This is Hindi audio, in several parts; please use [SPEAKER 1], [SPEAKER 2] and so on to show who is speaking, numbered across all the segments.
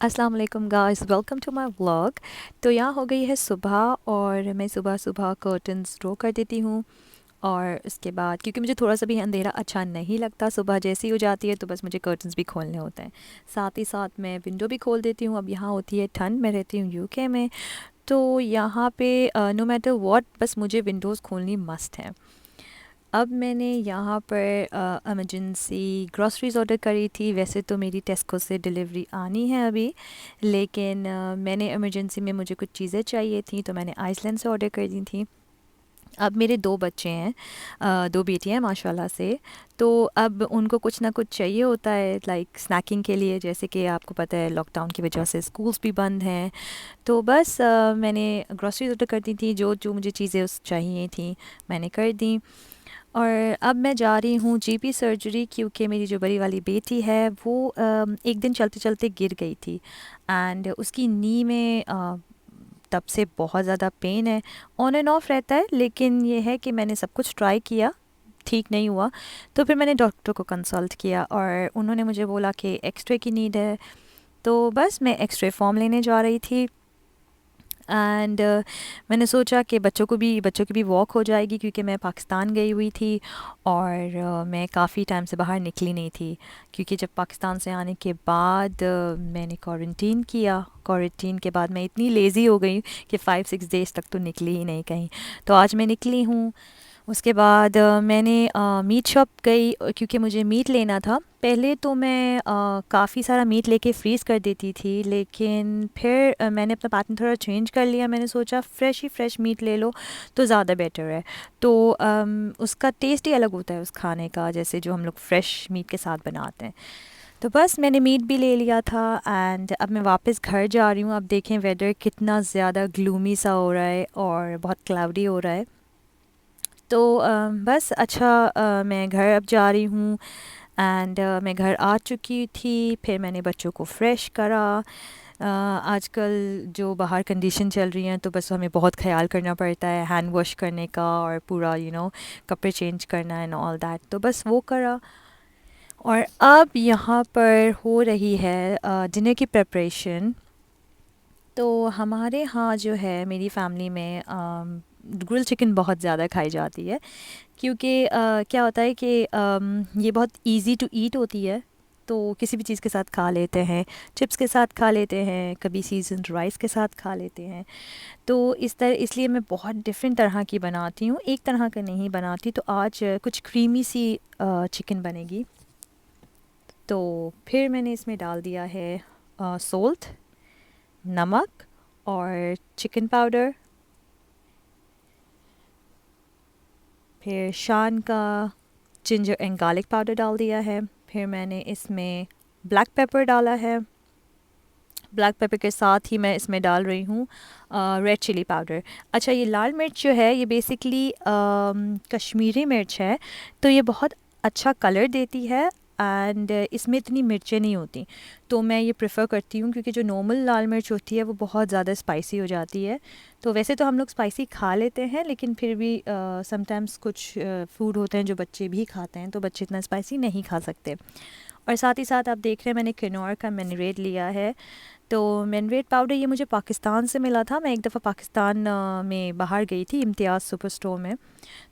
[SPEAKER 1] अस्सलाम वालेकुम guys, welcome to my vlog. तो यहाँ हो गई है सुबह और मैं सुबह सुबह कर्टन्स ड्रॉ कर देती हूँ। और उसके बाद क्योंकि मुझे थोड़ा सा भी अंधेरा अच्छा नहीं लगता, सुबह जैसी हो जाती है तो बस मुझे कर्टन्स भी खोलने होते हैं। साथ ही साथ मैं विंडो भी खोल देती हूँ। अब यहाँ होती है ठंड, मैं रहती हूँ यूके में। तो यहाँ पे नो मैटर व्हाट बस मुझे विंडोज़ खोलनी मस्ट है। अब मैंने यहाँ पर इमरजेंसी ग्रॉसरीज ऑर्डर करी थी। वैसे तो मेरी टेस्को से डिलीवरी आनी है अभी, लेकिन मैंने इमरजेंसी में मुझे कुछ चीज़ें चाहिए थी तो मैंने आइसलैंड से ऑर्डर कर दी थी। अब मेरे दो बच्चे हैं, दो बेटियां हैं माशाल्लाह से। तो अब उनको कुछ ना कुछ चाहिए होता है लाइक स्नैकिंग के लिए, जैसे कि आपको पता है लॉकडाउन की वजह से स्कूल्स भी बंद हैं। तो बस मैंने ग्रॉसरीज ऑर्डर कर दी थी, जो जो मुझे चीज़ें उस चाहिए थी मैंने कर दी। और अब मैं जा रही हूँ जीपी सर्जरी, क्योंकि मेरी जो बड़ी वाली बेटी है वो एक दिन चलते चलते गिर गई थी एंड उसकी नी में तब से बहुत ज़्यादा पेन है। ऑन एंड ऑफ रहता है, लेकिन ये है कि मैंने सब कुछ ट्राई किया, ठीक नहीं हुआ। तो फिर मैंने डॉक्टर को कंसल्ट किया और उन्होंने मुझे बोला कि एक्सरे की नीड है। तो बस मैं एक्सरे फॉर्म लेने जा रही थी एंड मैंने सोचा कि बच्चों की भी वॉक हो जाएगी, क्योंकि मैं पाकिस्तान गई हुई थी और मैं काफ़ी टाइम से बाहर निकली नहीं थी। क्योंकि जब पाकिस्तान से आने के बाद मैंने क्वारंटीन किया। क्वारंटीन के बाद मैं इतनी लेज़ी हो गई कि 5-6 डेज़ तक तो निकली ही नहीं कहीं। तो आज मैं निकली हूँ। उसके बाद मैंने मीट शॉप गई, क्योंकि मुझे मीट लेना था। पहले तो मैं काफ़ी सारा मीट लेके फ्रीज़ कर देती थी, लेकिन फिर मैंने अपना पैटर्न थोड़ा चेंज कर लिया। मैंने सोचा फ्रेश ही फ्रेश मीट ले लो तो ज़्यादा बेटर है। तो उसका टेस्ट ही अलग होता है उस खाने का, जैसे जो हम लोग फ्रेश मीट के साथ बनाते हैं। तो बस मैंने मीट भी ले लिया था एंड अब मैं वापस घर जा रही हूँ। अब देखें वेदर कितना ज़्यादा ग्लूमी सा हो रहा है और बहुत क्लाउडी हो रहा है। तो बस अच्छा, मैं घर अब जा रही हूँ एंड मैं घर आ चुकी थी। फिर मैंने बच्चों को फ्रेश करा। आजकल जो बाहर कंडीशन चल रही हैं तो बस हमें बहुत ख्याल करना पड़ता है हैंड वॉश करने का और पूरा कपड़े चेंज करना एंड ऑल दैट, तो बस वो करा। और अब यहाँ पर हो रही है डिनर की प्रिपरेशन। तो हमारे यहाँ जो है मेरी फैमिली में ग्रिल चिकन बहुत ज़्यादा खाई जाती है, क्योंकि क्या होता है कि ये बहुत इजी टू ईट होती है। तो किसी भी चीज़ के साथ खा लेते हैं, चिप्स के साथ खा लेते हैं, कभी सीजन राइस के साथ खा लेते हैं। तो इसलिए मैं बहुत डिफरेंट तरह की बनाती हूँ, एक तरह का नहीं बनाती। तो आज कुछ क्रीमी सी चिकन बनेगी। तो फिर मैंने इसमें डाल दिया है सोल्ट, नमक और चिकन पाउडर। फिर शान का जिंजर एंड गार्लिक पाउडर डाल दिया है। फिर मैंने इसमें ब्लैक पेपर डाला है। ब्लैक पेपर के साथ ही मैं इसमें डाल रही हूँ रेड चिली पाउडर। अच्छा, ये लाल मिर्च जो है ये बेसिकली कश्मीरी मिर्च है। तो ये बहुत अच्छा कलर देती है एंड इसमें इतनी मिर्चें नहीं होती। तो मैं ये प्रेफर करती हूँ, क्योंकि जो नॉर्मल लाल मिर्च होती है वो बहुत ज़्यादा स्पाइसी हो जाती है। तो वैसे तो हम लोग स्पाइसी खा लेते हैं, लेकिन फिर भी समटाइम्स कुछ फूड होते हैं जो बच्चे भी खाते हैं, तो बच्चे इतना स्पाइसी नहीं खा सकते। और साथ ही साथ आप देख रहे हैं मैंने किनोर का मैरिनेड लिया है। तो मैरिनेड पाउडर ये मुझे पाकिस्तान से मिला था। मैं एक दफ़ा पाकिस्तान में बाहर गई थी इम्तियाज़ सुपर स्टोर में,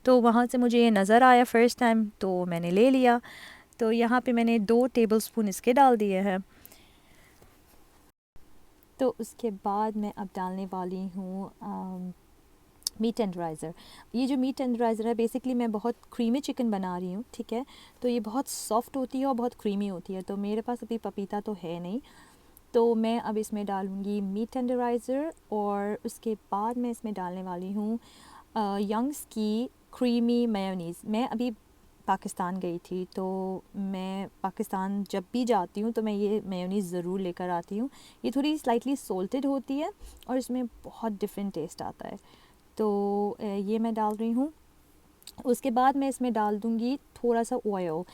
[SPEAKER 1] तो वहाँ से मुझे ये नज़र आया फ़र्स्ट टाइम, तो मैंने ले लिया। तो यहाँ पे मैंने 2 टेबलस्पून इसके डाल दिए हैं। तो उसके बाद मैं अब डालने वाली हूँ मीट टेंडराइज़र। ये जो मीट टेंडराइज़र है बेसिकली मैं बहुत क्रीमी चिकन बना रही हूँ, ठीक है। तो ये बहुत सॉफ्ट होती है और बहुत क्रीमी होती है। तो मेरे पास अभी पपीता तो है नहीं, तो मैं अब इसमें डालूँगी मीट टेंडराइज़र और उसके बाद मैं इसमें डालने वाली हूँ यंग्स की क्रीमी मेयोनीज़। मैं अभी पाकिस्तान गई थी, तो मैं पाकिस्तान जब भी जाती हूँ तो मैं ये मेयोनीज़ ज़रूर लेकर आती हूँ। ये थोड़ी स्लाइटली सोल्टेड होती है और इसमें बहुत डिफरेंट टेस्ट आता है। तो ये मैं डाल रही हूँ। उसके बाद मैं इसमें डाल दूँगी थोड़ा सा ऑयल।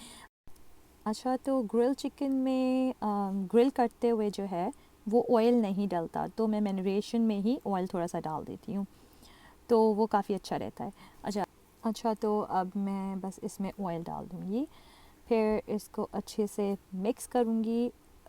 [SPEAKER 1] अच्छा, तो ग्रिल चिकन में ग्रिल करते हुए जो है वो ऑयल नहीं डलता, तो मैं मैरिनेशन में ही ऑयल थोड़ा सा डाल देती हूँ, तो वो काफ़ी अच्छा रहता है। अच्छा, तो अब मैं बस इसमें ऑयल डाल दूँगी। फिर इसको अच्छे से मिक्स करूँगी